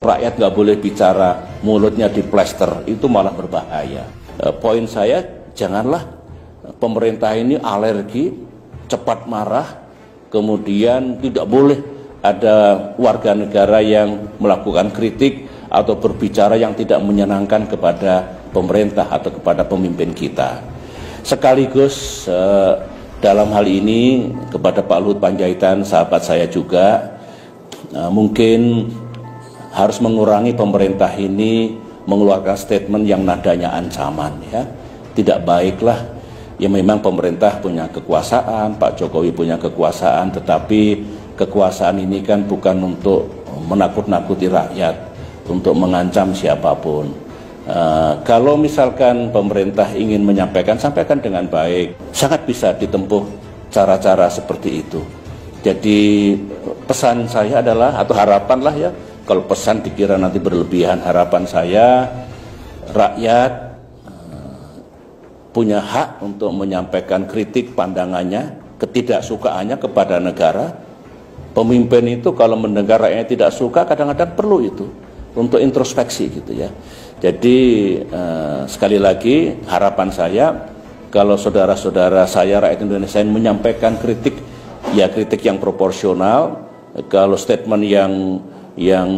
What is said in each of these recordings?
Rakyat nggak boleh bicara, mulutnya diplester, itu malah berbahaya. Poin saya, janganlah pemerintah ini alergi, cepat marah, kemudian tidak boleh ada warga negara yang melakukan kritik atau berbicara yang tidak menyenangkan kepada pemerintah atau kepada pemimpin kita. Sekaligus dalam hal ini kepada Pak Luhut Panjaitan, sahabat saya juga, mungkin harus mengurangi pemerintah ini mengeluarkan statement yang nadanya ancaman, ya. Tidak baiklah, ya memang pemerintah punya kekuasaan, Pak Jokowi punya kekuasaan, tetapi kekuasaan ini kan bukan untuk menakut-nakuti rakyat, untuk mengancam siapapun. Kalau misalkan pemerintah ingin menyampaikan, sampaikan dengan baik. Sangat bisa ditempuh cara-cara seperti itu. Jadi pesan saya adalah, atau harapan lah ya, kalau pesan dikira nanti berlebihan, harapan saya rakyat punya hak untuk menyampaikan kritik pandangannya, ketidaksukaannya kepada negara. Pemimpin itu kalau mendengar rakyatnya tidak suka, kadang-kadang perlu itu untuk introspeksi gitu ya. Jadi sekali lagi harapan saya, kalau saudara-saudara saya rakyat Indonesia yang menyampaikan kritik, ya kritik yang proporsional. Kalau statement yang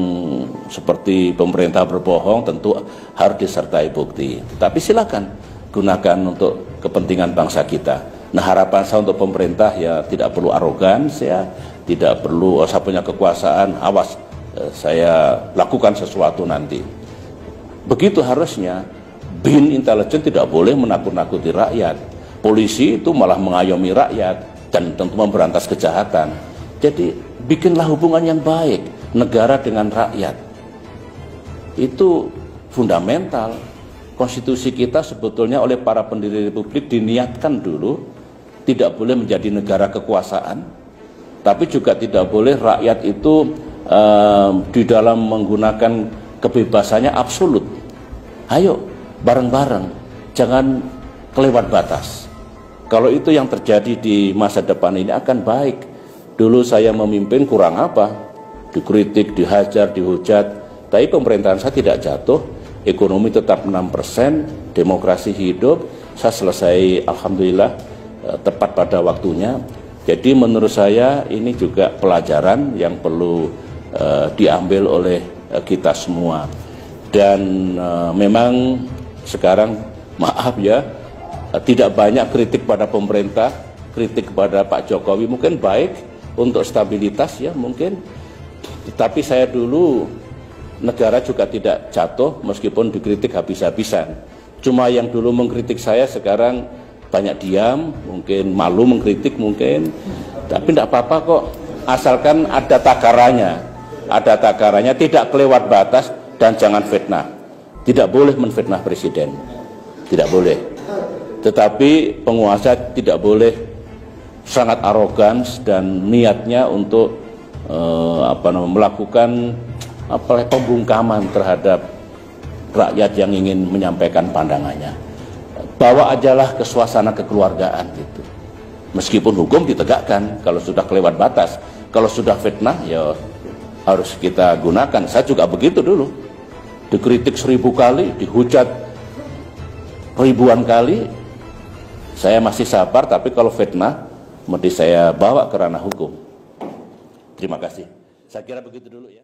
seperti pemerintah berbohong tentu harus disertai bukti. Tapi silakan gunakan untuk kepentingan bangsa kita. Nah, harapan saya untuk pemerintah ya tidak perlu arogans, ya tidak perlu saya punya kekuasaan, awas saya lakukan sesuatu nanti. Begitu harusnya. BIN intelijen tidak boleh menakut-nakuti rakyat. Polisi itu malah mengayomi rakyat dan tentu memberantas kejahatan. Jadi bikinlah hubungan yang baik negara dengan rakyat. Itu fundamental. Konstitusi kita sebetulnya oleh para pendiri republik diniatkan dulu tidak boleh menjadi negara kekuasaan, tapi juga tidak boleh rakyat itu di dalam menggunakan kebebasannya absolut. Ayo bareng-bareng, jangan kelewat batas. Kalau itu yang terjadi di masa depan ini akan baik. Dulu saya memimpin kurang apa? Dikritik, dihajar, dihujat, tapi pemerintahan saya tidak jatuh, ekonomi tetap 6%, demokrasi hidup, saya selesai alhamdulillah tepat pada waktunya. Jadi menurut saya ini juga pelajaran yang perlu diambil oleh kita semua. Dan memang sekarang maaf ya, tidak banyak kritik pada pemerintah, kritik kepada Pak Jokowi mungkin baik untuk stabilitas ya mungkin. Tapi saya dulu negara juga tidak jatuh meskipun dikritik habis-habisan. Cuma yang dulu mengkritik saya sekarang banyak diam, mungkin malu mengkritik mungkin. Tapi tidak apa-apa kok, asalkan ada takarannya. Ada takarannya, tidak kelewat batas dan jangan fitnah. Tidak boleh menfitnah presiden. Tidak boleh. Tetapi penguasa tidak boleh sangat arogans dan niatnya untuk melakukan pembungkaman terhadap rakyat yang ingin menyampaikan pandangannya. Bawa ajalah ke suasana kekeluargaan gitu. Meskipun hukum ditegakkan kalau sudah kelewat batas. Kalau sudah fitnah ya harus kita gunakan. Saya juga begitu dulu. Dikritik 1000 kali, dihujat ribuan kali. Saya masih sabar, tapi kalau fitnah mesti saya bawa ke ranah hukum. Terima kasih. Saya kira begitu dulu ya.